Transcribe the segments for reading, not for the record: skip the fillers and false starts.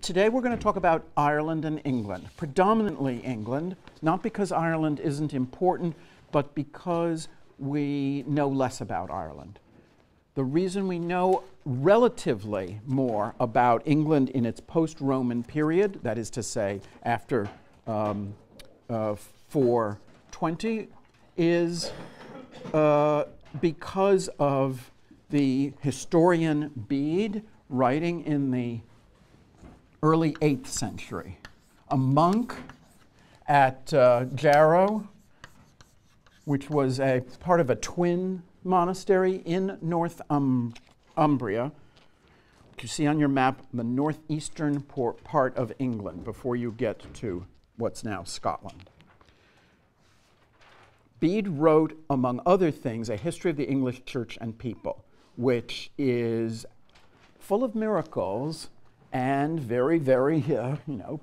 Today we're going to talk about Ireland and England, predominantly England, not because Ireland isn't important, but because we know less about Ireland. The reason we know relatively more about England in its post-Roman period, that is to say after 420, is because of the historian Bede writing in the early 8th century. A monk at Jarrow, which was a part of a twin monastery in Northumbria, which you see on your map, the northeastern part of England before you get to what's now Scotland. Bede wrote, among other things, a history of the English church and people, which is full of miracles and very, very,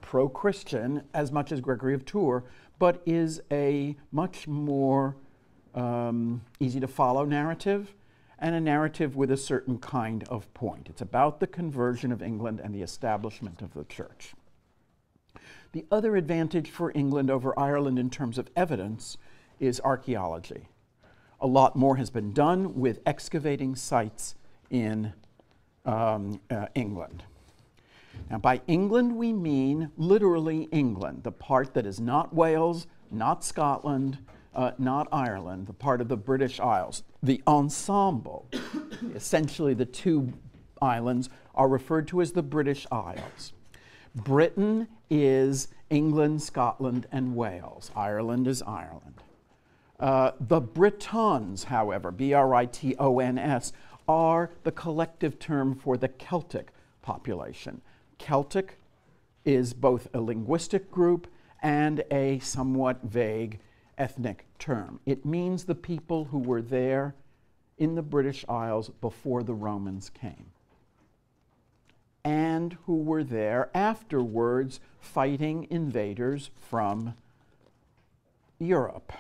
pro-Christian, as much as Gregory of Tours, but is a much more easy-to-follow narrative, and a narrative with a certain kind of point. It's about the conversion of England and the establishment of the church. The other advantage for England over Ireland in terms of evidence is archaeology. A lot more has been done with excavating sites in England. Now, by England, we mean literally England, the part that is not Wales, not Scotland, not Ireland, the part of the British Isles. The ensemble, essentially the two islands, are referred to as the British Isles. Britain is England, Scotland, and Wales. Ireland is Ireland. The Britons, however, B-R-I-T-O-N-S, are the collective term for the Celtic population. Celtic is both a linguistic group and a somewhat vague ethnic term. It means the people who were there in the British Isles before the Romans came, and who were there afterwards fighting invaders from Europe.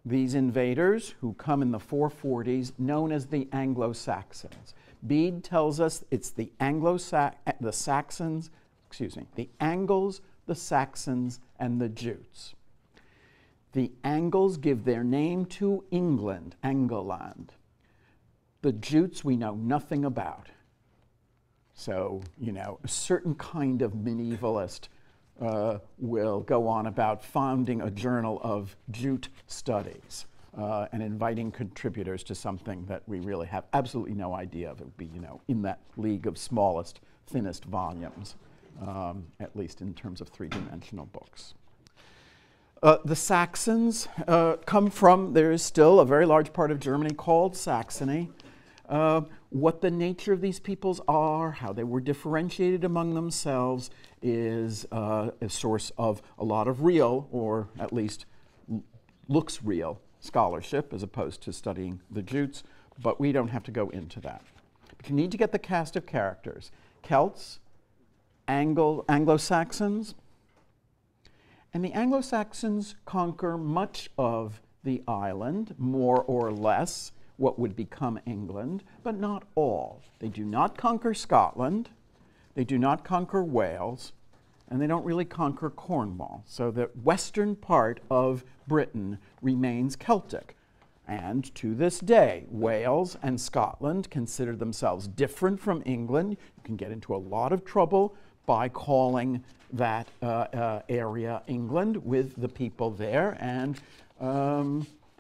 These invaders, who come in the 440s, known as the Anglo-Saxons. Bede tells us it's the Saxons, the Angles, the Saxons, and the Jutes. The Angles give their name to England, Angleland. The Jutes we know nothing about. So, a certain kind of medievalist will go on about founding a journal of Jute studies and inviting contributors to something that we really have absolutely no idea of. It would be, in that league of smallest, thinnest volumes, at least in terms of three-dimensional books. The Saxons come from, there is still a very large part of Germany called Saxony. What the nature of these peoples are, how they were differentiated among themselves, is a source of a lot of real, or at least looks real, scholarship as opposed to studying the Jutes, but we don't have to go into that. But you need to get the cast of characters. Celts, Anglo-Saxons, and the Anglo-Saxons conquer much of the island, more or less what would become England, but not all. They do not conquer Scotland, they do not conquer Wales, and they don't really conquer Cornwall. So the western part of Britain remains Celtic. And to this day, Wales and Scotland consider themselves different from England. You can get into a lot of trouble by calling that area England with the people there, and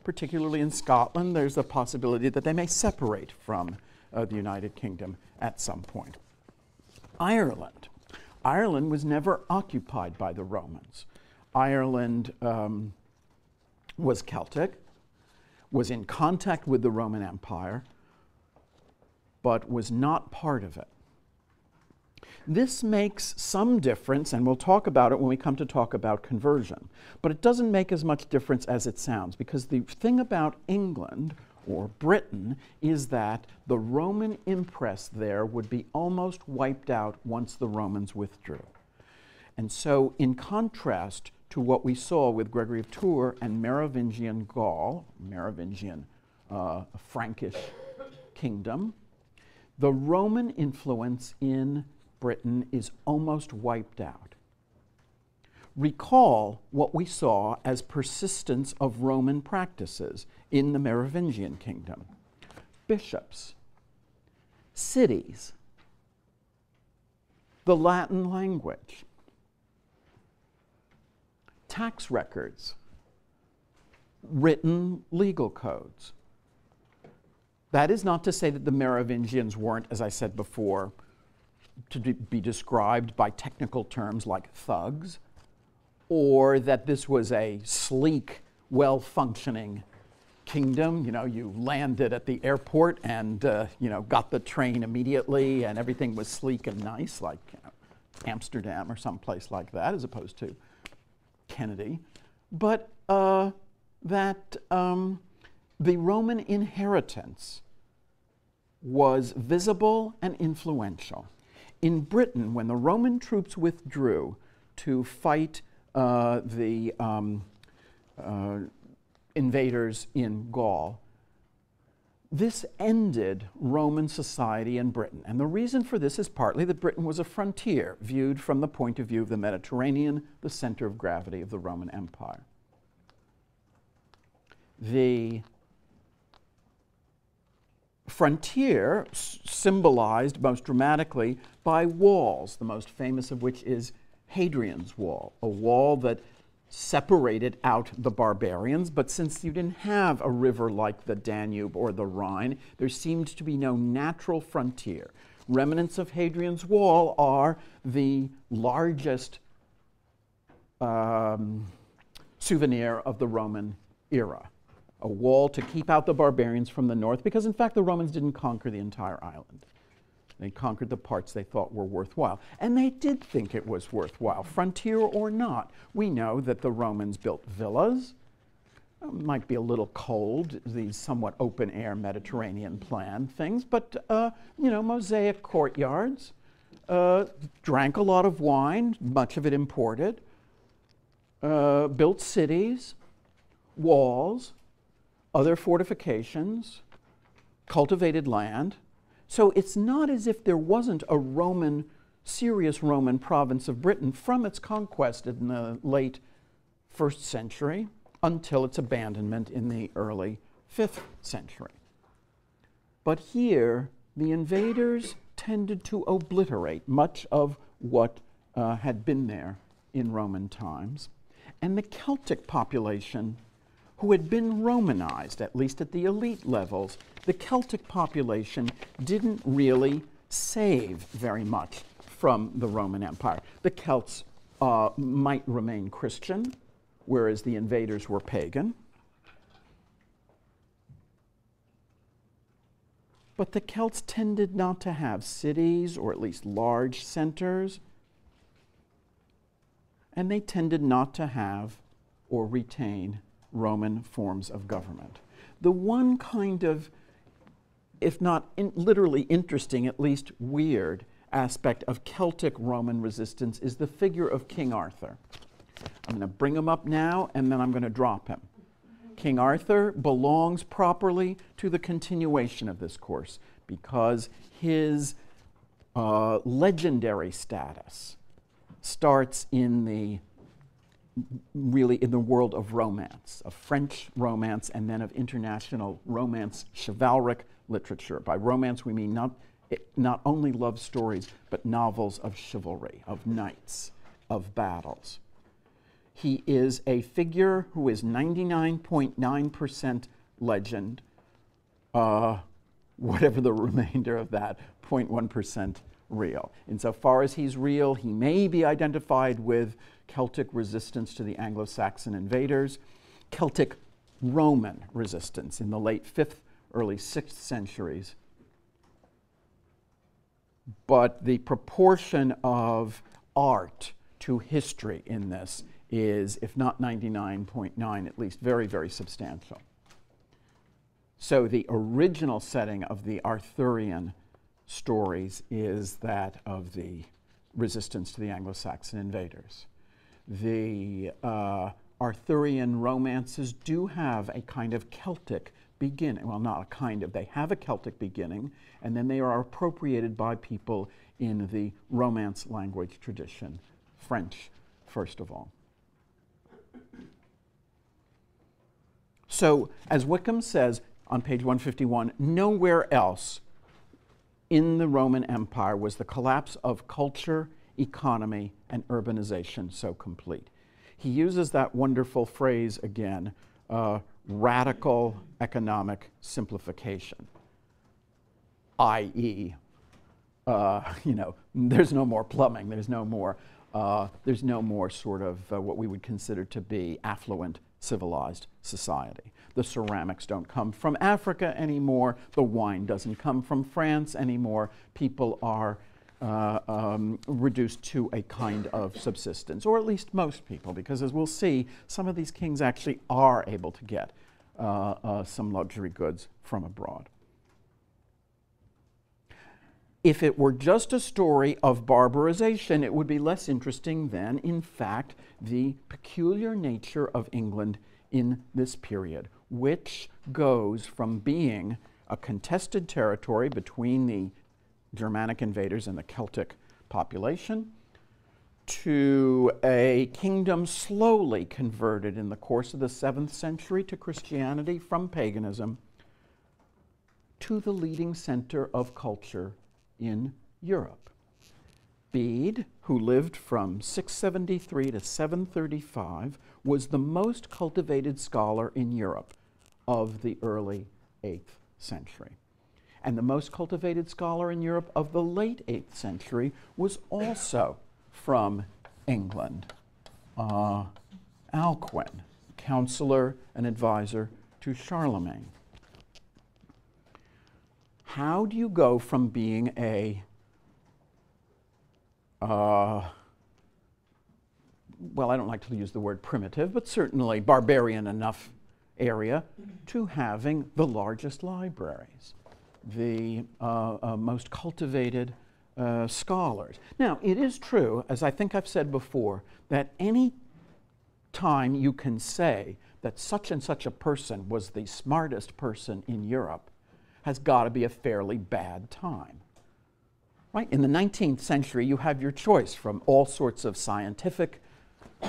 particularly in Scotland, there's a possibility that they may separate from the United Kingdom at some point. Ireland. Ireland was never occupied by the Romans. Ireland was Celtic, was in contact with the Roman Empire, but was not part of it. This makes some difference, and we'll talk about it when we come to talk about conversion. But it doesn't make as much difference as it sounds, because the thing about England, or Britain, is that the Roman impress there would be almost wiped out once the Romans withdrew. And so, in contrast to what we saw with Gregory of Tours and Merovingian Gaul, Merovingian Frankish kingdom, the Roman influence in Britain is almost wiped out. Recall what we saw as persistence of Roman practices in the Merovingian kingdom. Bishops, cities, the Latin language, tax records, written legal codes. That is not to say that the Merovingians weren't, as I said before, to be described by technical terms like thugs, or that this was a sleek, well-functioning kingdom. You know, you landed at the airport and got the train immediately, and everything was sleek and nice, like Amsterdam or someplace like that, as opposed to Kennedy. But that the Roman inheritance was visible and influential. In Britain, when the Roman troops withdrew to fight the invaders in Gaul, this ended Roman society in Britain. And the reason for this is partly that Britain was a frontier, viewed from the point of view of the Mediterranean, the center of gravity of the Roman Empire. The frontier symbolized most dramatically by walls, the most famous of which is Hadrian's Wall, a wall that separated out the barbarians, but since you didn't have a river like the Danube or the Rhine, there seemed to be no natural frontier. Remnants of Hadrian's Wall are the largest souvenir of the Roman era. A wall to keep out the barbarians from the north, because in fact the Romans didn't conquer the entire island. They conquered the parts they thought were worthwhile. And they did think it was worthwhile, frontier or not. We know that the Romans built villas. Might be a little cold, these somewhat open-air Mediterranean plan things, but mosaic courtyards, drank a lot of wine, much of it imported, built cities, walls, other fortifications, cultivated land. So it's not as if there wasn't a serious Roman province of Britain from its conquest in the late 1st century until its abandonment in the early 5th century. But here, the invaders tended to obliterate much of what had been there in Roman times. And the Celtic population, who had been Romanized, at least at the elite levels, the Celtic population didn't really save very much from the Roman Empire. The Celts might remain Christian, whereas the invaders were pagan. But the Celts tended not to have cities, or at least large centers, and they tended not to have or retain Roman forms of government. The one kind of, if not literally interesting, at least weird aspect of Celtic Roman resistance is the figure of King Arthur. I'm going to bring him up now, and then I'm going to drop him. King Arthur belongs properly to the continuation of this course because his legendary status starts in the world of romance, of French romance, and then of international romance, chivalric literature. By romance, we mean not only love stories, but novels of chivalry, of knights, of battles. He is a figure who is 99.9% legend, whatever the remainder of that, 0.1% real. Insofar as he's real, he may be identified with Celtic resistance to the Anglo-Saxon invaders, Celtic Roman resistance in the late 5th, early 6th centuries. But the proportion of art to history in this is, if not 99.9, at least very, very substantial. So the original setting of the Arthurian stories is that of the resistance to the Anglo-Saxon invaders. The Arthurian romances do have a kind of Celtic beginning. Well, not a kind of. They have a Celtic beginning, and then they are appropriated by people in the Romance language tradition, French, first of all. So, as Wickham says on page 151, nowhere else in the Roman Empire was the collapse of culture, economy, and urbanization so complete. He uses that wonderful phrase again, radical economic simplification, i.e., there's no more plumbing, there's no more sort of what we would consider to be affluent, civilized society. The ceramics don't come from Africa anymore. The wine doesn't come from France anymore. People are reduced to a kind of subsistence, or at least most people, because as we'll see, some of these kings actually are able to get some luxury goods from abroad. If it were just a story of barbarization, it would be less interesting than, in fact, the peculiar nature of England in this period, which goes from being a contested territory between the Germanic invaders and the Celtic population to a kingdom slowly converted in the course of the 7th century to Christianity from paganism to the leading center of culture in Europe. Bede, who lived from 673 to 735, was the most cultivated scholar in Europe of the early 8th century. And the most cultivated scholar in Europe of the late 8th century was also from England, Alcuin, counselor and advisor to Charlemagne. How do you go from being a well, I don't like to use the word primitive, but certainly barbarian enough area to having the largest libraries, the most cultivated scholars? Now, it is true, as I think I've said before, that any time you can say that such and such a person was the smartest person in Europe has got to be a fairly bad time. Right? In the 19th century, you have your choice from all sorts of scientific,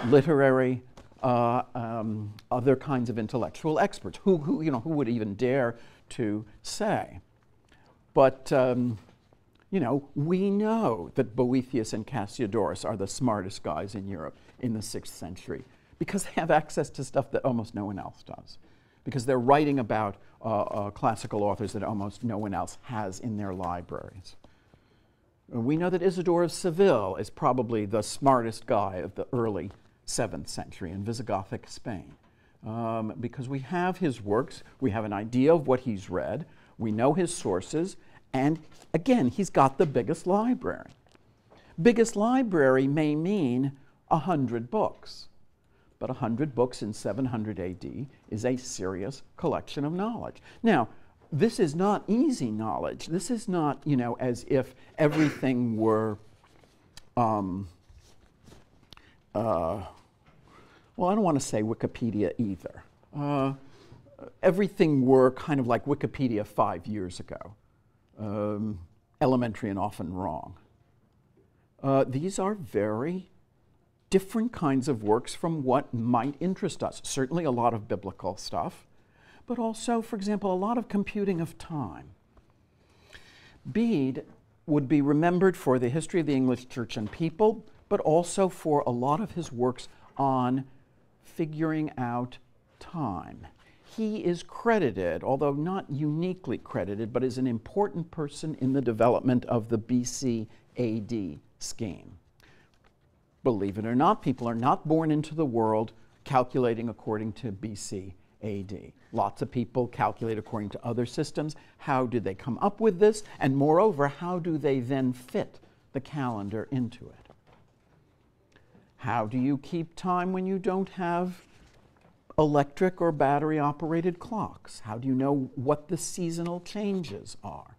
literary, other kinds of intellectual experts. Who would even dare to say? But we know that Boethius and Cassiodorus are the smartest guys in Europe in the 6th century because they have access to stuff that almost no one else does, because they're writing about classical authors that almost no one else has in their libraries. We know that Isidore of Seville is probably the smartest guy of the early 7th century in Visigothic Spain, because we have his works, we have an idea of what he's read, we know his sources, and again, he's got the biggest library. Biggest library may mean 100 books, but 100 books in 700 AD is a serious collection of knowledge. Now, this is not easy knowledge. This is not, as if everything were, well, I don't want to say Wikipedia either. Everything were kind of like Wikipedia 5 years ago, elementary and often wrong. These are very different kinds of works from what might interest us. Certainly a lot of biblical stuff, but also, for example, a lot of computing of time. Bede would be remembered for the history of the English church and people, but also for a lot of his works on figuring out time. He is credited, although not uniquely credited, but is an important person in the development of the BC AD scheme. Believe it or not, people are not born into the world calculating according to BC AD. Lots of people calculate according to other systems. How do they come up with this? And moreover, how do they then fit the calendar into it? How do you keep time when you don't have electric or battery-operated clocks? How do you know what the seasonal changes are?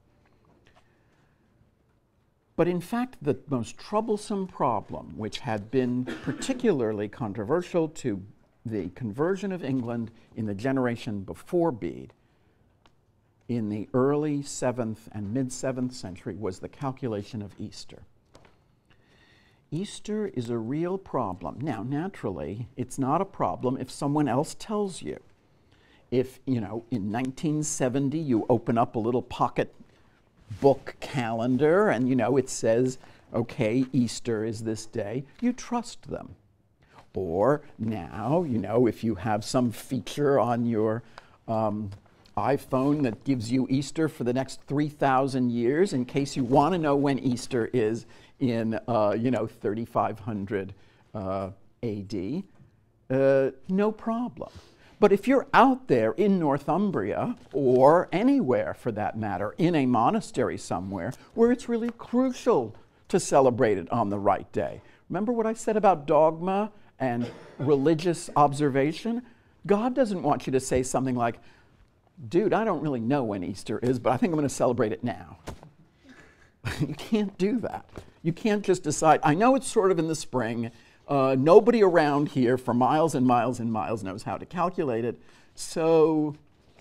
But in fact, the most troublesome problem, which had been particularly controversial to the conversion of England in the generation before Bede, in the early 7th and mid-7th century was the calculation of Easter. Easter is a real problem. Now, naturally, it's not a problem if someone else tells you. If, in 1970 you open up a little pocket book calendar and, it says, okay, Easter is this day, you trust them. Or now, if you have some feature on your iPhone that gives you Easter for the next 3,000 years in case you want to know when Easter is in, 3500 AD, no problem. But if you're out there in Northumbria, or anywhere for that matter, in a monastery somewhere, where it's really crucial to celebrate it on the right day. Remember what I said about dogma and religious observation? God doesn't want you to say something like, dude, I don't really know when Easter is, but I think I'm going to celebrate it now. You can't do that. You can't just decide, I know it's sort of in the spring, nobody around here for miles and miles and miles knows how to calculate it, so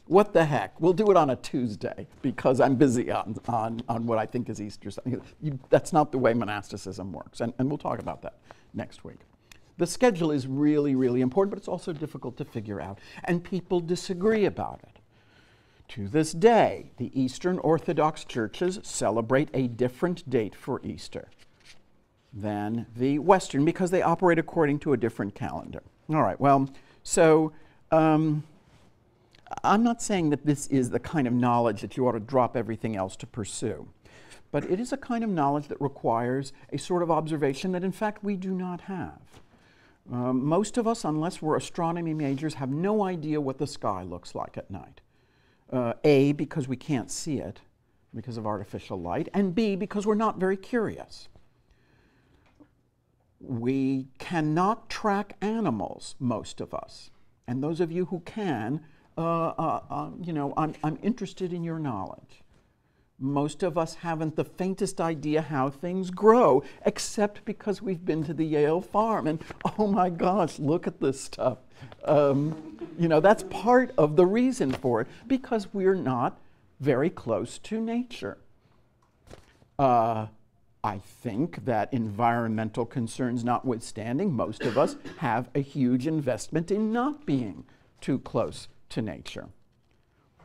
what the heck? We'll do it on a Tuesday because I'm busy on what I think is Easter. That's not the way monasticism works, and we'll talk about that next week. The schedule is really, really important, but it's also difficult to figure out, and people disagree about it. To this day, the Eastern Orthodox churches celebrate a different date for Easter than the Western because they operate according to a different calendar. All right, well, so I'm not saying that this is the kind of knowledge that you ought to drop everything else to pursue, but it is a kind of knowledge that requires a sort of observation that, in fact, we do not have. Most of us, unless we're astronomy majors, have no idea what the sky looks like at night. A, because we can't see it because of artificial light, and B, because we're not very curious. We cannot track animals, most of us. And those of you who can, I'm interested in your knowledge. Most of us haven't the faintest idea how things grow, except because we've been to the Yale farm and, oh my gosh, look at this stuff. That's part of the reason for it, because we're not very close to nature. I think that environmental concerns notwithstanding, most of us have a huge investment in not being too close to nature.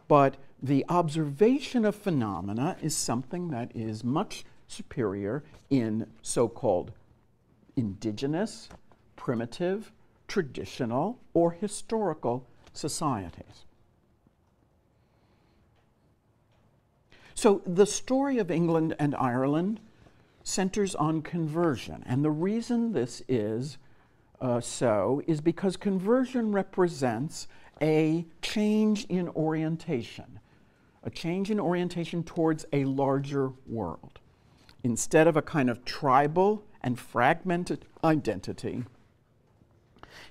But the observation of phenomena is something that is much superior in so-called indigenous, primitive, traditional, or historical societies. So the story of England and Ireland centers on conversion, and the reason this is so is because conversion represents a change in orientation towards a larger world. Instead of a kind of tribal and fragmented identity,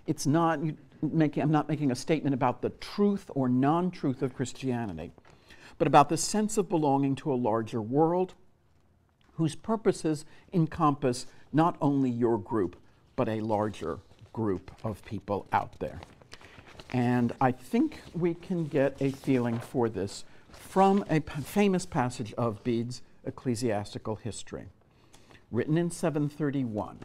I'm not making a statement about the truth or non-truth of Christianity, but about the sense of belonging to a larger world whose purposes encompass not only your group, but a larger group of people out there. And I think we can get a feeling for this from a famous passage of Bede's Ecclesiastical History, written in 731.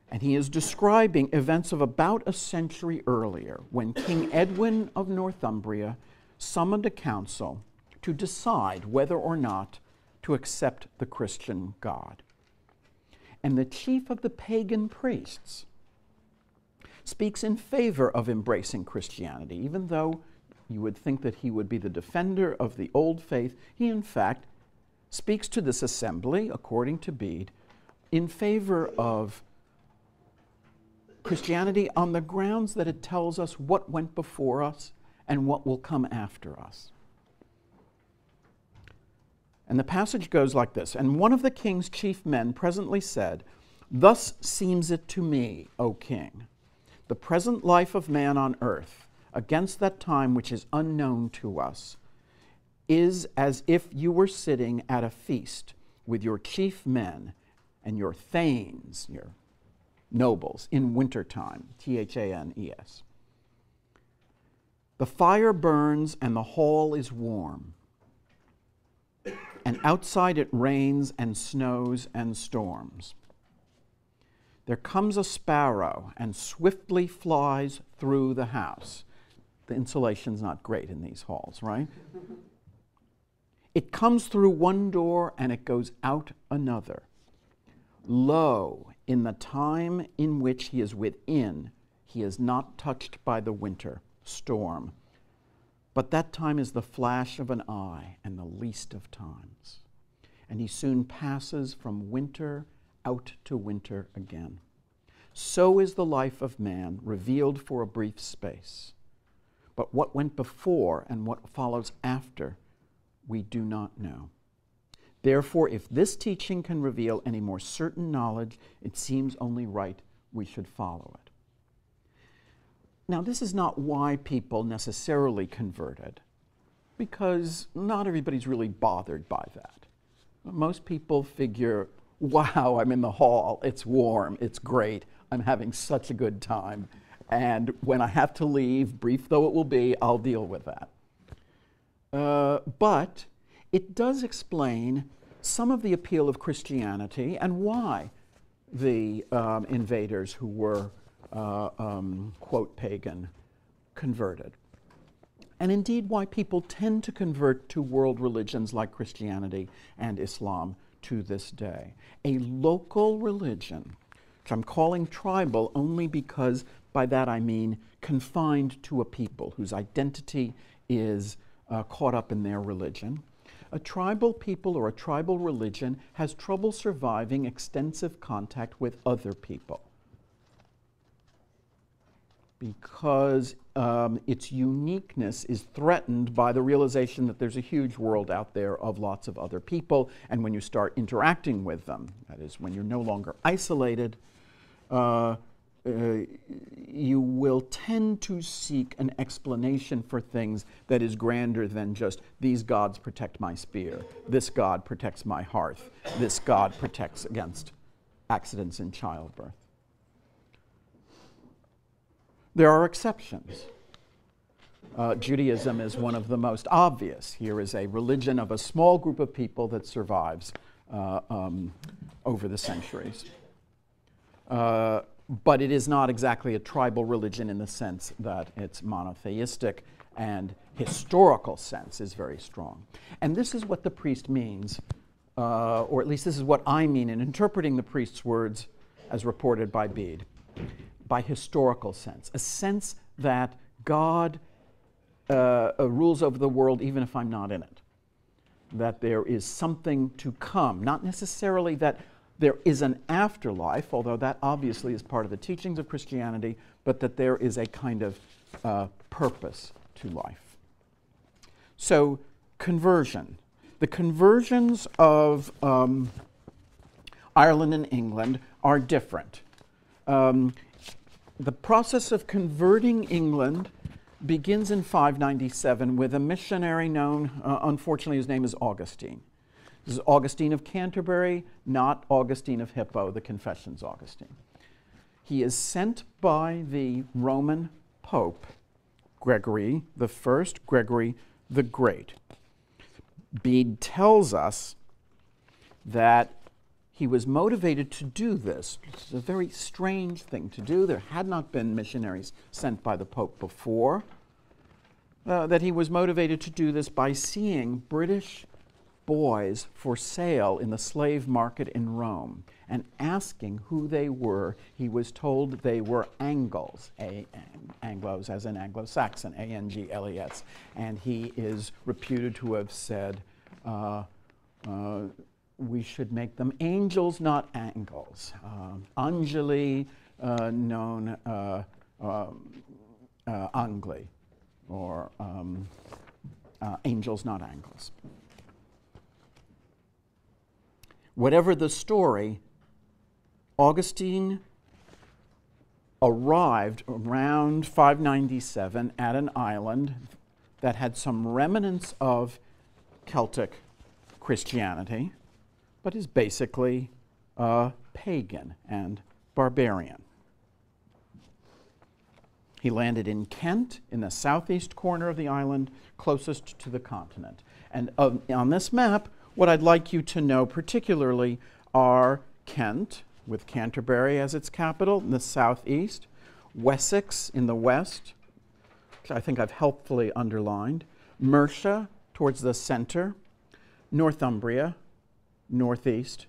And he is describing events of about a century earlier, when King Edwin of Northumbria summoned a council to decide whether or not to accept the Christian God. And the chief of the pagan priests speaks in favor of embracing Christianity, even though you would think that he would be the defender of the old faith. He, in fact, speaks to this assembly, according to Bede, in favor of Christianity on the grounds that it tells us what went before us and what will come after us. And the passage goes like this: "And one of the king's chief men presently said, 'Thus seems it to me, O king, the present life of man on earth, against that time which is unknown to us, is as if you were sitting at a feast with your chief men and your thanes, your nobles, in wintertime,' Thanes. 'The fire burns and the hall is warm, and outside it rains and snows and storms. There comes a sparrow and swiftly flies through the house. The insulation's not great in these halls, right? It comes through one door and it goes out another. Lo, in the time in which he is within, he is not touched by the winter storm. But that time is the flash of an eye and the least of times. And he soon passes from winter out to winter again. So is the life of man revealed for a brief space. But what went before and what follows after, we do not know. Therefore, if this teaching can reveal any more certain knowledge, it seems only right we should follow it. Now, this is not why people necessarily converted, because not everybody's really bothered by that. Most people figure, wow, I'm in the hall, it's warm, it's great, I'm having such a good time, and when I have to leave, brief though it will be, I'll deal with that. But it does explain some of the appeal of Christianity and why the invaders who were, quote, pagan, converted. And indeed why people tend to convert to world religions like Christianity and Islam to this day. A local religion, which I'm calling tribal only because by that I mean confined to a people whose identity is caught up in their religion. A tribal people or a tribal religion has trouble surviving extensive contact with other people because its uniqueness is threatened by the realization that there's a huge world out there of lots of other people, and when you start interacting with them, that is, when you're no longer isolated, you will tend to seek an explanation for things that is grander than just, these gods protect my spear, this god protects my hearth, this god protects against accidents in childbirth. There are exceptions. Judaism is one of the most obvious. Here is a religion of a small group of people that survives over the centuries. But it is not exactly a tribal religion in the sense that it's monotheistic, and historical sense is very strong. And this is what the priest means, or at least this is what I mean in interpreting the priest's words as reported by Bede, by historical sense, a sense that God rules over the world even if I'm not in it, that there is something to come, not necessarily that there is an afterlife, although that obviously is part of the teachings of Christianity, but that there is a kind of purpose to life. So, conversion. The conversions of Ireland and England are different. The process of converting England begins in 597 with a missionary known, unfortunately his name is Augustine. This is Augustine of Canterbury, not Augustine of Hippo, the Confessions Augustine. He is sent by the Roman Pope, Gregory the First, Gregory the Great. Bede tells us that he was motivated to do this. It's a very strange thing to do. There had not been missionaries sent by the Pope before. That he was motivated to do this by seeing British boys for sale in the slave market in Rome and asking who they were. He was told they were Angles, Anglos as in Anglo-Saxon, A-N-G-L-E-S. And he is reputed to have said, we should make them angels, not Angles. Angeli, known Angli, or angels, not Angles. Whatever the story, Augustine arrived around 597 at an island that had some remnants of Celtic Christianity, but is basically pagan and barbarian. He landed in Kent, in the southeast corner of the island, closest to the continent. And on this map, what I'd like you to know particularly are Kent, with Canterbury as its capital in the southeast, Wessex in the west, which I think I've helpfully underlined, Mercia towards the center, Northumbria, northeast.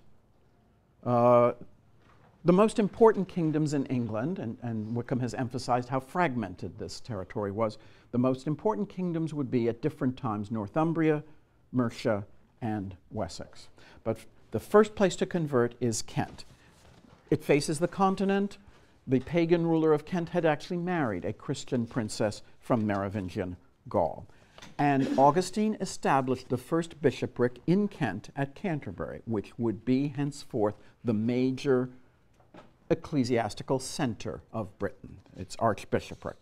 The most important kingdoms in England, and Wickham has emphasized how fragmented this territory was, the most important kingdoms would be at different times Northumbria, Mercia, and Wessex. But the first place to convert is Kent. It faces the continent. The pagan ruler of Kent had actually married a Christian princess from Merovingian Gaul. And Augustine established the first bishopric in Kent at Canterbury, which would be henceforth the major ecclesiastical center of Britain, its archbishopric.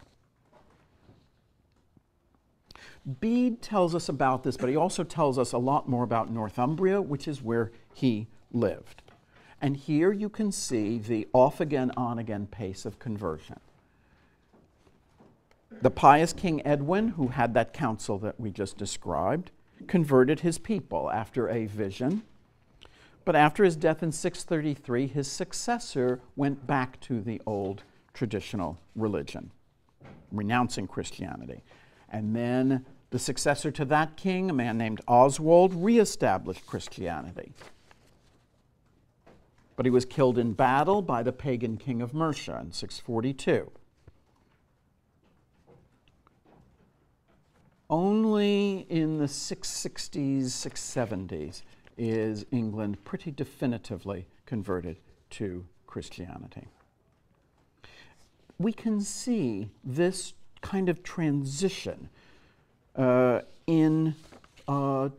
Bede tells us about this, but he also tells us a lot more about Northumbria, which is where he lived. And here you can see the off-again, on-again pace of conversion. The pious King Edwin, who had that council that we just described, converted his people after a vision. But after his death in 633, his successor went back to the old traditional religion, renouncing Christianity. And then the successor to that king, a man named Oswald, reestablished Christianity. But he was killed in battle by the pagan king of Mercia in 642. Only in the 660s, 670s is England pretty definitively converted to Christianity. We can see this kind of transition in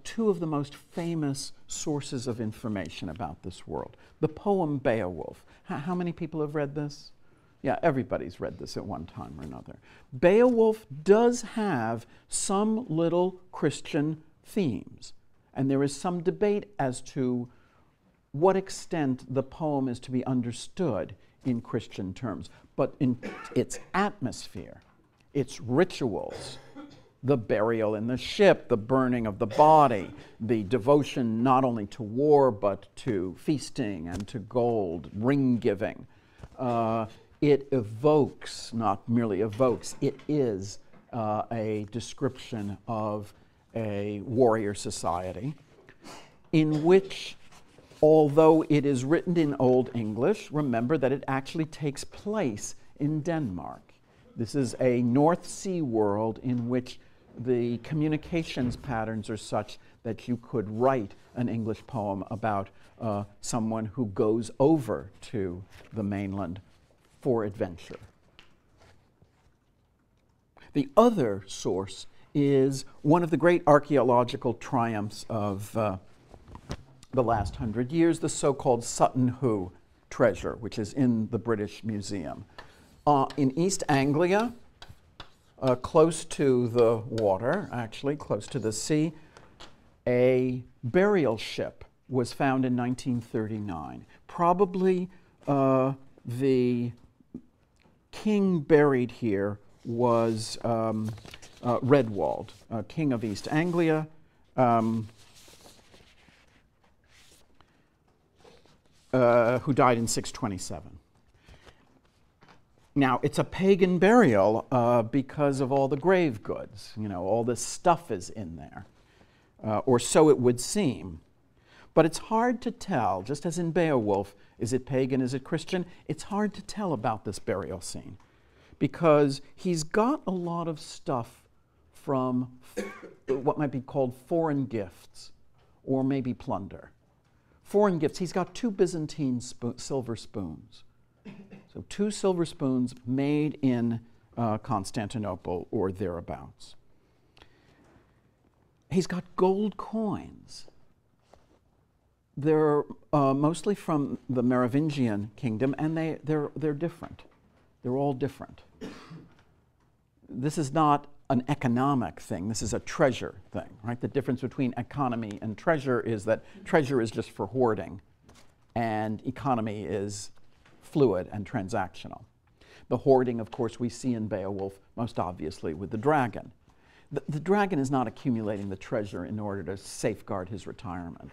two of the most famous sources of information about this world. The poem Beowulf. How many people have read this? Yeah, everybody's read this at one time or another. Beowulf does have some little Christian themes, and there is some debate as to what extent the poem is to be understood in Christian terms. But in its atmosphere, its rituals, the burial in the ship, the burning of the body, the devotion not only to war but to feasting and to gold, ring giving, it evokes, not merely evokes, it is a description of a warrior society in which, although it is written in Old English, remember that it actually takes place in Denmark. This is a North Sea world in which the communications patterns are such that you could write an English poem about someone who goes over to the mainland for adventure. The other source is one of the great archaeological triumphs of the last 100 years, the so-called Sutton Hoo treasure, which is in the British Museum. In East Anglia, close to the water, actually, close to the sea, a burial ship was found in 1939. Probably the king buried here was Redwald, king of East Anglia, who died in 627. Now, it's a pagan burial because of all the grave goods. You know, all this stuff is in there, or so it would seem. But it's hard to tell, just as in Beowulf, is it pagan, is it Christian? It's hard to tell about this burial scene because he's got a lot of stuff from what might be called foreign gifts or maybe plunder. Foreign gifts, he's got 2 Byzantine silver spoons. So 2 silver spoons made in Constantinople or thereabouts. He's got gold coins. They're mostly from the Merovingian kingdom, and they're different. They're all different. This is not an economic thing. This is a treasure thing, right? The difference between economy and treasure is that treasure is just for hoarding, and economy is fluid and transactional. The hoarding, of course, we see in Beowulf most obviously with the dragon. The dragon is not accumulating the treasure in order to safeguard his retirement,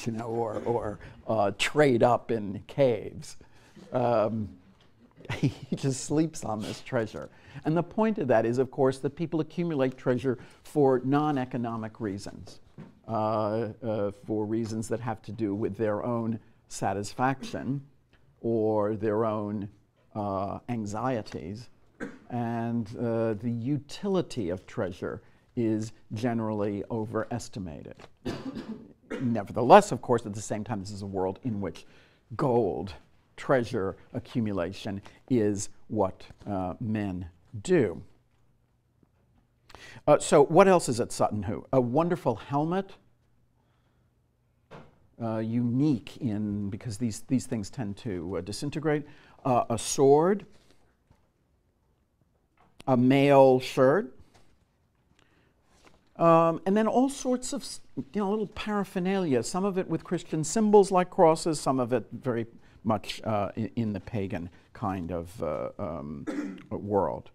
you know, or trade up in caves. He just sleeps on this treasure. And the point of that is, of course, that people accumulate treasure for non-economic reasons, for reasons that have to do with their own satisfaction or their own anxieties. And the utility of treasure is generally overestimated. Nevertheless, of course, at the same time, this is a world in which gold, treasure accumulation, is what men do. So what else is at Sutton Hoo? A wonderful helmet, unique because these things tend to disintegrate, a sword, a mail shirt, and then all sorts of little paraphernalia, some of it with Christian symbols like crosses, some of it very much in the pagan kind of world.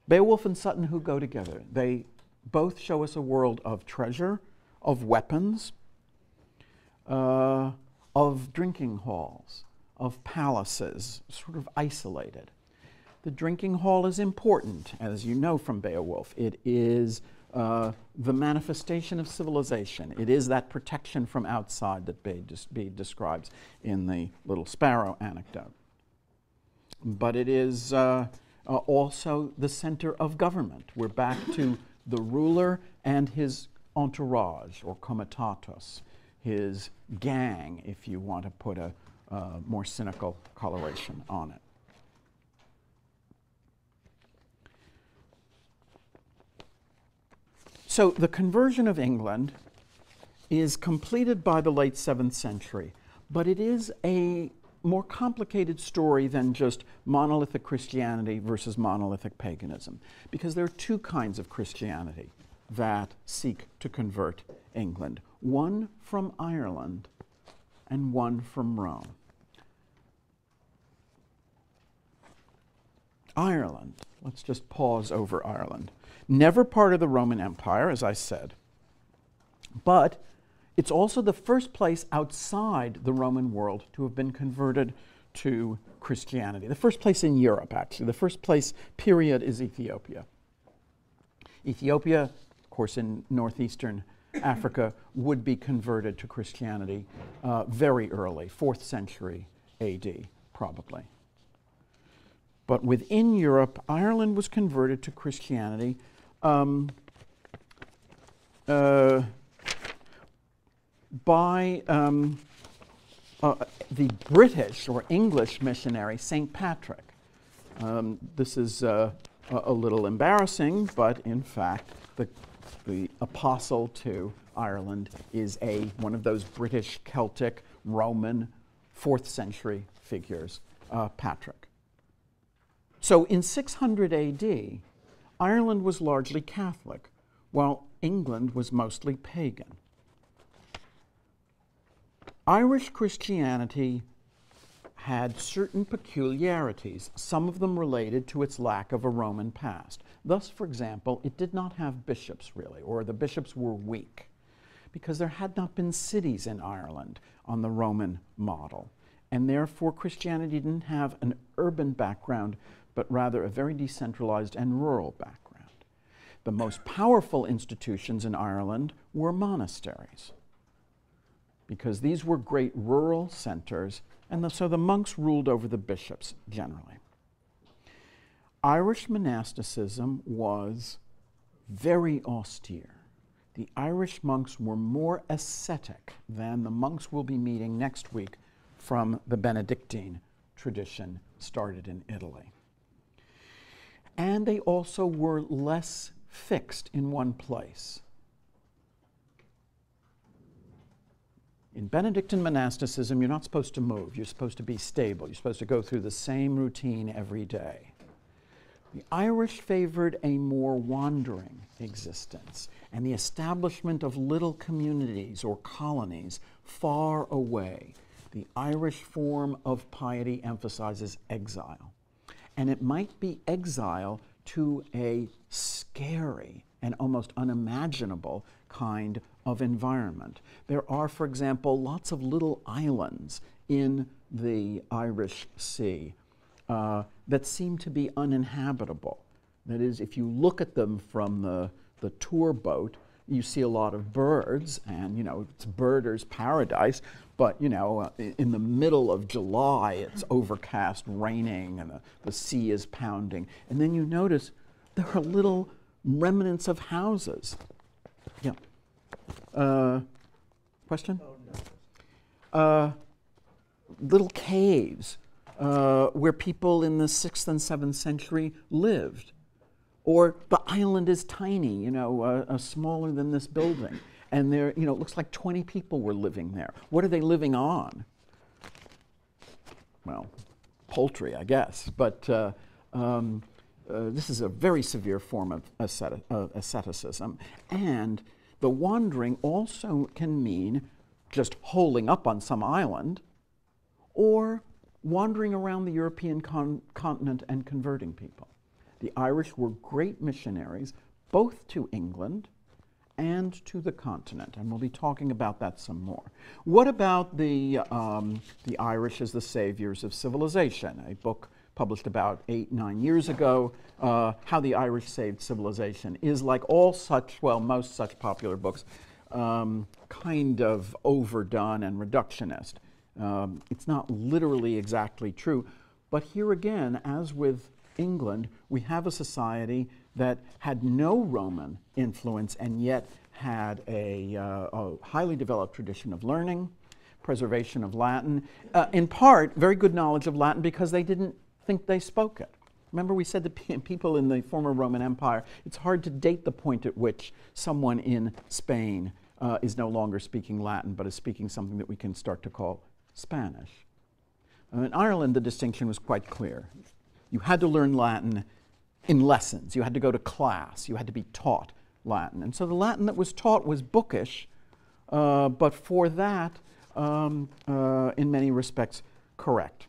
Beowulf and Sutton Hoo go together. They both show us a world of treasure, of weapons, of drinking halls, of palaces, sort of isolated. The drinking hall is important, as you know from Beowulf. It is the manifestation of civilization. It is that protection from outside that Bede describes in the little sparrow anecdote. But it is also the center of government. We're back to the ruler and his entourage, or comitatus, his gang, if you want to put a more cynical coloration on it. So the conversion of England is completed by the late 7th century, but it is a more complicated story than just monolithic Christianity versus monolithic paganism, because there are two kinds of Christianity that seek to convert England, one from Ireland and one from Rome. Ireland, let's just pause over Ireland. Never part of the Roman Empire, as I said, but it's also the first place outside the Roman world to have been converted to Christianity. The first place in Europe, actually. The first place, period, is Ethiopia. Ethiopia, of course, in northeastern Africa, would be converted to Christianity very early, 4th century AD, probably. But within Europe, Ireland was converted to Christianity by the British or English missionary St. Patrick. This is a little embarrassing, but in fact, the apostle to Ireland is one of those British, Celtic, Roman, 4th century figures, Patrick. So in 600 AD, Ireland was largely Catholic, while England was mostly pagan. Irish Christianity had certain peculiarities, some of them related to its lack of a Roman past. Thus, for example, it did not have bishops, really, or the bishops were weak, because there had not been cities in Ireland on the Roman model, and therefore Christianity didn't have an urban background, but rather a very decentralized and rural background. The most powerful institutions in Ireland were monasteries, because these were great rural centers, and so the monks ruled over the bishops generally. Irish monasticism was very austere. The Irish monks were more ascetic than the monks we'll be meeting next week from the Benedictine tradition started in Italy. And they also were less fixed in one place. In Benedictine monasticism, you're not supposed to move. You're supposed to be stable. You're supposed to go through the same routine every day. The Irish favored a more wandering existence and the establishment of little communities or colonies far away. The Irish form of piety emphasizes exile. And it might be exile to a scary and almost unimaginable kind of environment. There are, for example, lots of little islands in the Irish Sea that seem to be uninhabitable. That is, if you look at them from the tour boat, you see a lot of birds, and it's birders' paradise, but in the middle of July it's overcast, raining, and the sea is pounding. And then you notice there are little remnants of houses. Yeah. Question? Oh, no. Little caves where people in the 6th and 7th century lived. Or the island is tiny, smaller than this building. And there, it looks like 20 people were living there. What are they living on? Well, poultry, I guess. But this is a very severe form of asceticism. And the wandering also can mean just holing up on some island or wandering around the European continent and converting people. The Irish were great missionaries, both to England and to the continent, and we'll be talking about that some more. What about the Irish as the saviors of civilization? A book published about 8-9 years ago, How the Irish Saved Civilization, is like all such, well, most such popular books, kind of overdone and reductionist. It's not literally exactly true, but here again, as with England, we have a society that had no Roman influence and yet had a highly developed tradition of learning, preservation of Latin, in part very good knowledge of Latin because they didn't think they spoke it. Remember we said that people in the former Roman Empire, it's hard to date the point at which someone in Spain is no longer speaking Latin but is speaking something that we can start to call Spanish. In Ireland, the distinction was quite clear. You had to learn Latin in lessons. You had to go to class. You had to be taught Latin. And so the Latin that was taught was bookish, but for that, in many respects, correct.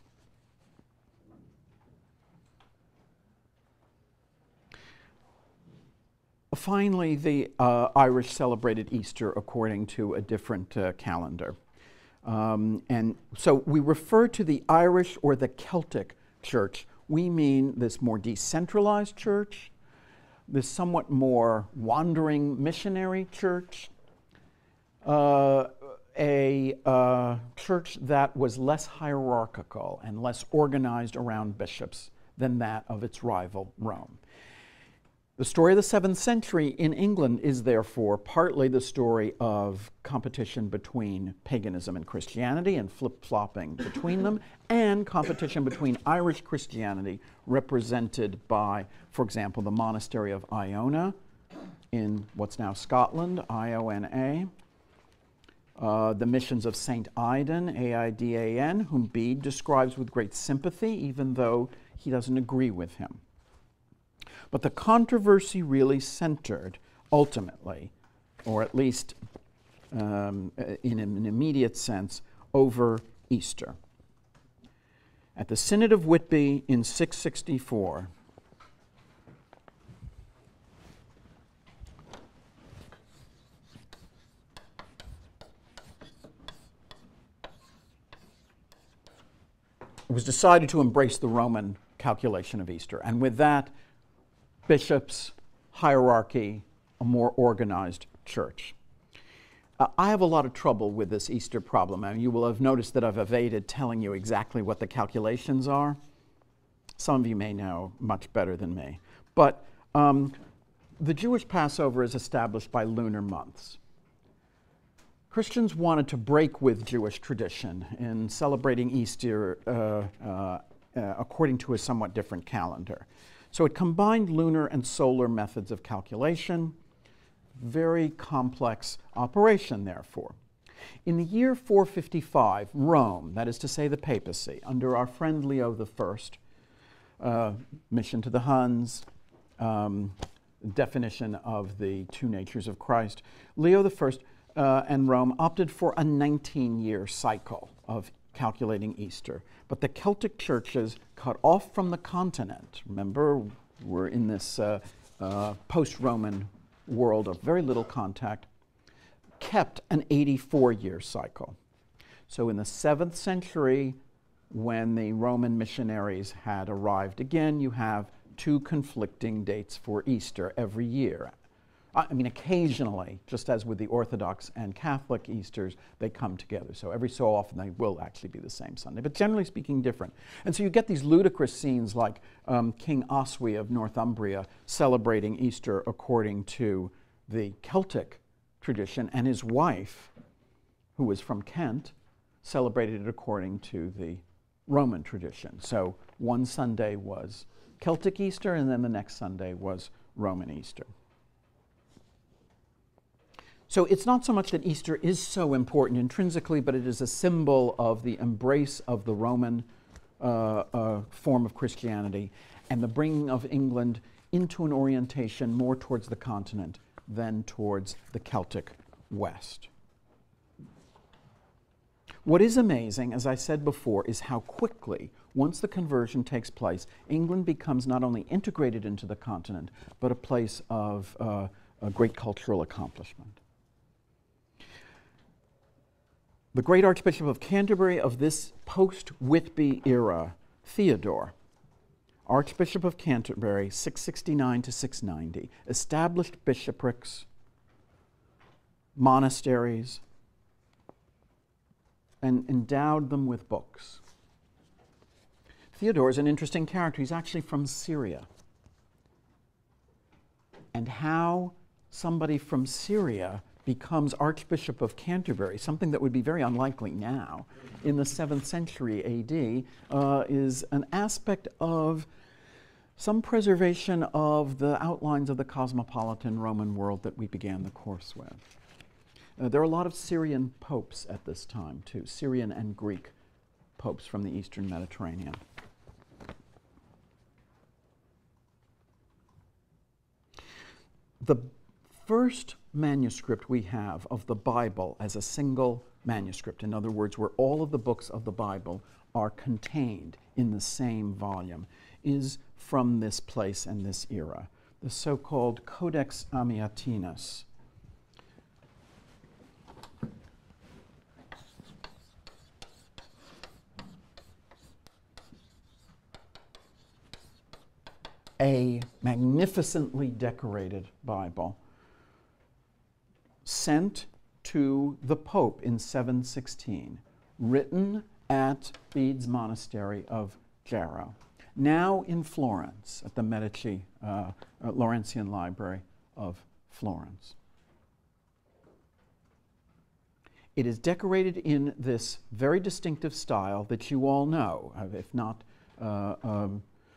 Finally, the Irish celebrated Easter according to a different calendar. And so we refer to the Irish or the Celtic Church. We mean this more decentralized church, this somewhat more wandering missionary church, a church that was less hierarchical and less organized around bishops than that of its rival Rome. The story of the 7th century in England is therefore partly the story of competition between paganism and Christianity and flip-flopping between them, and competition between Irish Christianity, represented by, for example, the monastery of Iona in what's now Scotland, Iona, the missions of St. Aidan, Aidan, whom Bede describes with great sympathy, even though he doesn't agree with him. But the controversy really centered, ultimately, or at least in an immediate sense, over Easter. At the Synod of Whitby in 664, it was decided to embrace the Roman calculation of Easter, and with that, bishops, hierarchy, a more organized church. I have a lot of trouble with this Easter problem. I mean, you will have noticed that I've evaded telling you exactly what the calculations are. Some of you may know much better than me. But the Jewish Passover is established by lunar months. Christians wanted to break with Jewish tradition in celebrating Easter according to a somewhat different calendar. So it combined lunar and solar methods of calculation, very complex operation, therefore. In the year 455, Rome, that is to say the papacy, under our friend Leo I, mission to the Huns, definition of the two natures of Christ, Leo I and Rome opted for a 19-year cycle of calculating Easter. But the Celtic churches cut off from the continent, remember we're in this post-Roman world of very little contact, kept an 84-year cycle. So in the 7th century, when the Roman missionaries had arrived again, you have 2 conflicting dates for Easter every year. I mean, occasionally, just as with the Orthodox and Catholic Easters, they come together. So every so often they will actually be the same Sunday, but generally speaking, different. And so you get these ludicrous scenes like King Oswy of Northumbria celebrating Easter according to the Celtic tradition, and his wife, who was from Kent, celebrated it according to the Roman tradition. So one Sunday was Celtic Easter, and then the next Sunday was Roman Easter. So it's not so much that Easter is so important intrinsically, but it is a symbol of the embrace of the Roman form of Christianity and the bringing of England into an orientation more towards the continent than towards the Celtic West. What is amazing, as I said before, is how quickly, once the conversion takes place, England becomes not only integrated into the continent, but a place of a great cultural accomplishment. The great Archbishop of Canterbury of this post-Whitby era, Theodore, Archbishop of Canterbury, 669 to 690, established bishoprics, monasteries, and endowed them with books. Theodore is an interesting character. He's actually from Syria. And how somebody from Syria becomes Archbishop of Canterbury, something that would be very unlikely now, in the 7th century AD, is an aspect of some preservation of the outlines of the cosmopolitan Roman world that we began the course with. There are a lot of Syrian popes at this time, too, Syrian and Greek popes from the Eastern Mediterranean. The first manuscript we have of the Bible as a single manuscript, in other words, where all of the books of the Bible are contained in the same volume, is from this place and this era, the so-called Codex Amiatinus. A magnificently decorated Bible sent to the Pope in 716, written at Bede's Monastery of Jarrow, now in Florence at the Medici Laurentian Library of Florence. It is decorated in this very distinctive style that you all know, if not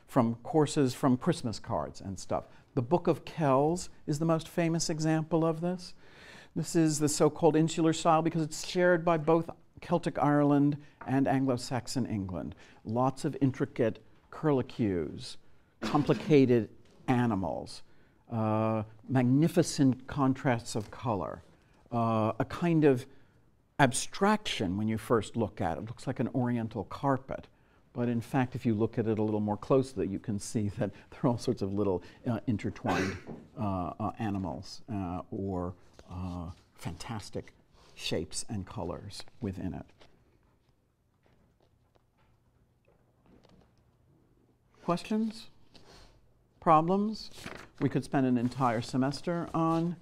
from courses from Christmas cards and stuff. The Book of Kells is the most famous example of this. This is the so-called insular style because it's shared by both Celtic Ireland and Anglo-Saxon England. Lots of intricate curlicues, complicated animals, magnificent contrasts of color, a kind of abstraction when you first look at it. It looks like an oriental carpet. But in fact, if you look at it a little more closely, you can see that there are all sorts of little intertwined animals or fantastic shapes and colors within it. Questions? Problems? We could spend an entire semester on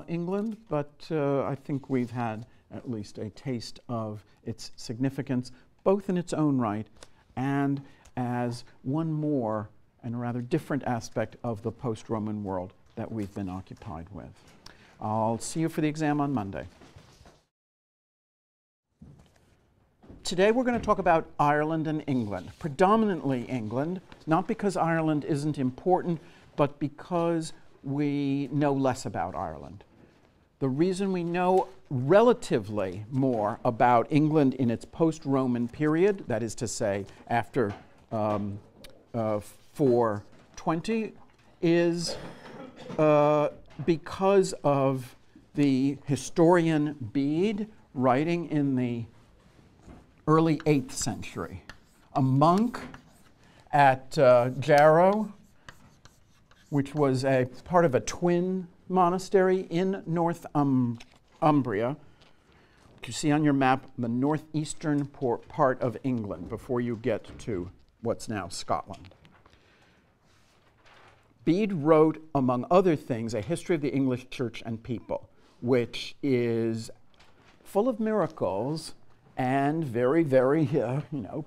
England, but I think we've had at least a taste of its significance, both in its own right and as one more and rather different aspect of the post-Roman world that we've been occupied with. I'll see you for the exam on Monday. Today we're going to talk about Ireland and England, predominantly England, not because Ireland isn't important, but because we know less about Ireland. The reason we know relatively more about England in its post-Roman period, that is to say after 420, is because of the historian Bede writing in the early 8th century. A monk at Jarrow which was a part of a twin monastery in Northumbria. You see on your map the northeastern part of England before you get to what's now Scotland. Bede wrote, among other things, a history of the English church and people, which is full of miracles and very, very,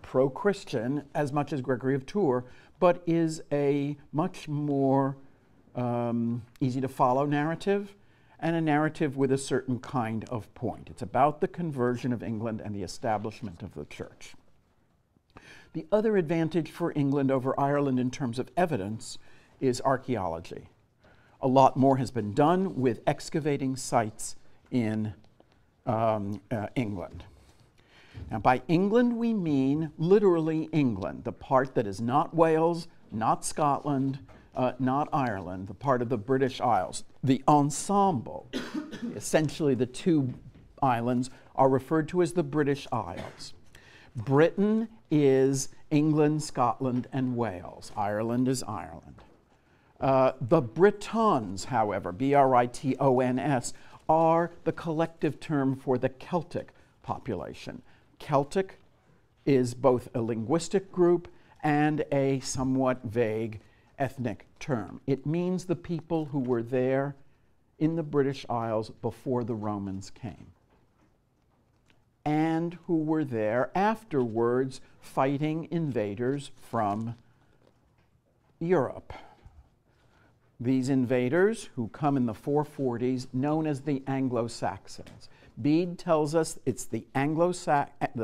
pro-Christian as much as Gregory of Tours, but is a much more easy-to-follow narrative, and a narrative with a certain kind of point. It's about the conversion of England and the establishment of the church. The other advantage for England over Ireland in terms of evidence is archaeology. A lot more has been done with excavating sites in England. Now, by England, we mean literally England, the part that is not Wales, not Scotland, not Ireland, the part of the British Isles. The ensemble, essentially the two islands, are referred to as the British Isles. Britain is England, Scotland, and Wales. Ireland is Ireland. The Britons, however, Britons, are the collective term for the Celtic population. Celtic is both a linguistic group and a somewhat vague ethnic term. It means the people who were there in the British Isles before the Romans came, and who were there afterwards fighting invaders from Europe. These invaders, who come in the 440s, known as the Anglo-Saxons. Bede tells us it's the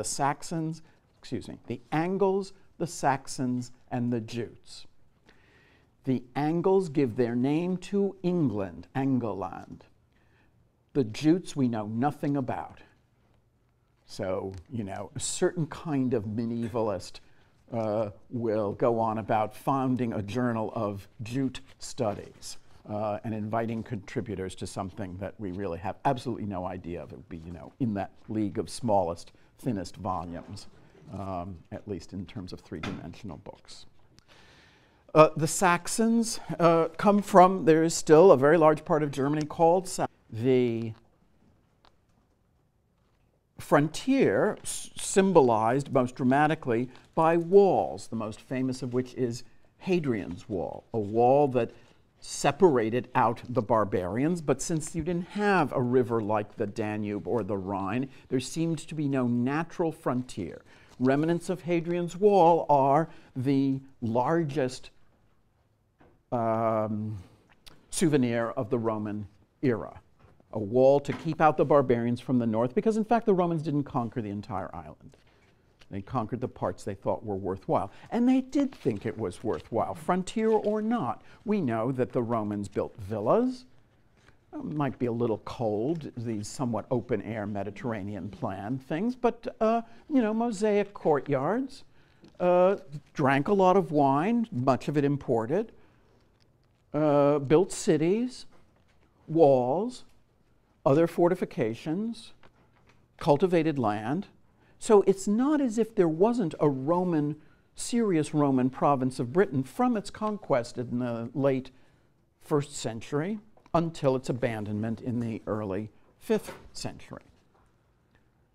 Saxons, the Angles, the Saxons, and the Jutes. The Angles give their name to England, Angleland. The Jutes we know nothing about. So, a certain kind of medievalist will go on about founding a journal of Jute studies and inviting contributors to something that we really have absolutely no idea of. It would be, in that league of smallest, thinnest volumes, at least in terms of three-dimensional books. The Saxons come from, there is still a very large part of Germany called Saxony. The frontier symbolized most dramatically by walls, the most famous of which is Hadrian's Wall, a wall that separated out the barbarians, but since you didn't have a river like the Danube or the Rhine, there seemed to be no natural frontier. Remnants of Hadrian's Wall are the largest souvenir of the Roman era. A wall to keep out the barbarians from the north, because in fact the Romans didn't conquer the entire island. They conquered the parts they thought were worthwhile. And they did think it was worthwhile, frontier or not. We know that the Romans built villas. Might be a little cold, these somewhat open-air Mediterranean plan things, but mosaic courtyards, drank a lot of wine, much of it imported, built cities, walls, other fortifications, cultivated land. So it's not as if there wasn't a serious Roman province of Britain from its conquest in the late 1st century until its abandonment in the early 5th century.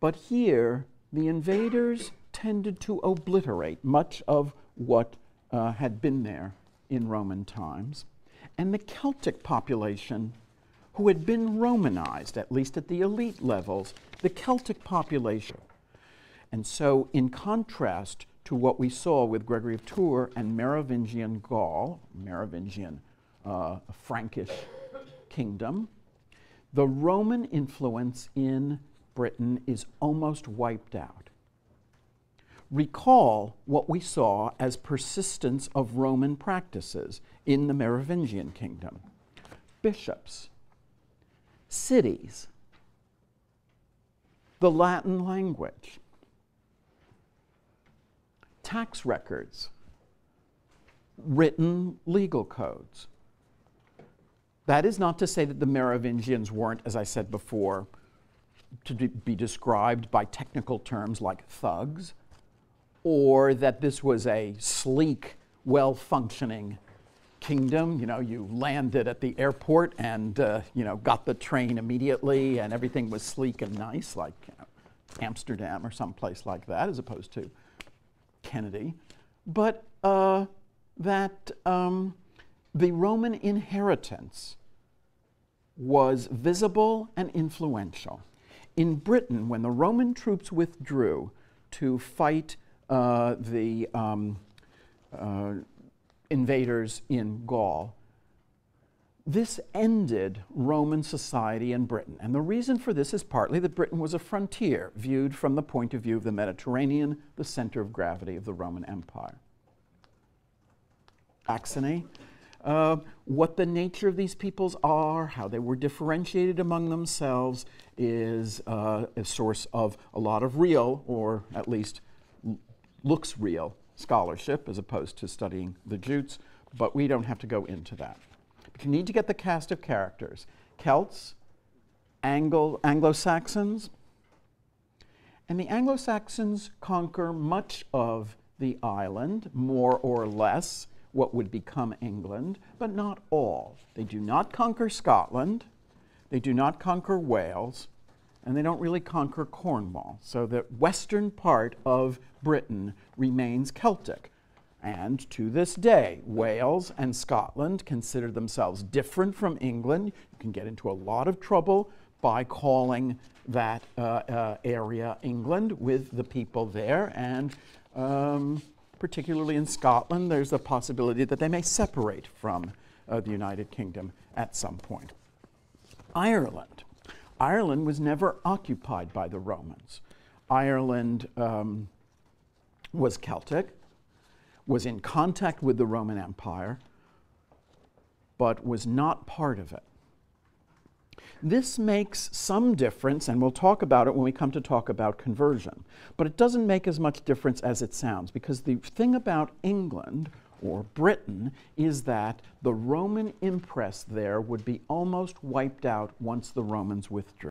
But here, the invaders tended to obliterate much of what had been there in Roman times. And the Celtic population, who had been Romanized, at least at the elite levels, the Celtic population. And so, in contrast to what we saw with Gregory of Tours and Merovingian Gaul, Merovingian Frankish kingdom, the Roman influence in Britain is almost wiped out. Recall what we saw as persistence of Roman practices in the Merovingian kingdom. Bishops, cities, the Latin language, tax records, written legal codes. That is not to say that the Merovingians weren't, as I said before, to be described by technical terms like thugs, or that this was a sleek, well-functioning Kingdom, you know, you landed at the airport and, you know, got the train immediately and everything was sleek and nice, like, you know, Amsterdam or someplace like that, as opposed to Kennedy. But that the Roman inheritance was visible and influential. In Britain, when the Roman troops withdrew to fight the invaders in Gaul, this ended Roman society in Britain. And the reason for this is partly that Britain was a frontier, viewed from the point of view of the Mediterranean, the center of gravity of the Roman Empire. Axone. What the nature of these peoples are, how they were differentiated among themselves, is a source of a lot of real, or at least looks real, scholarship, as opposed to studying the Jutes, but we don't have to go into that. But you need to get the cast of characters. Celts, Anglo-Saxons, and the Anglo-Saxons conquer much of the island, more or less, what would become England, but not all. They do not conquer Scotland, they do not conquer Wales, and they don't really conquer Cornwall. So the western part of Britain remains Celtic. And to this day, Wales and Scotland consider themselves different from England. You can get into a lot of trouble by calling that area England with the people there, and particularly in Scotland, there's a possibility that they may separate from the United Kingdom at some point. Ireland. Ireland was never occupied by the Romans. Ireland was Celtic, was in contact with the Roman Empire, but was not part of it. This makes some difference, and we'll talk about it when we come to talk about conversion. But it doesn't make as much difference as it sounds, because the thing about England, or Britain, is that the Roman impress there would be almost wiped out once the Romans withdrew.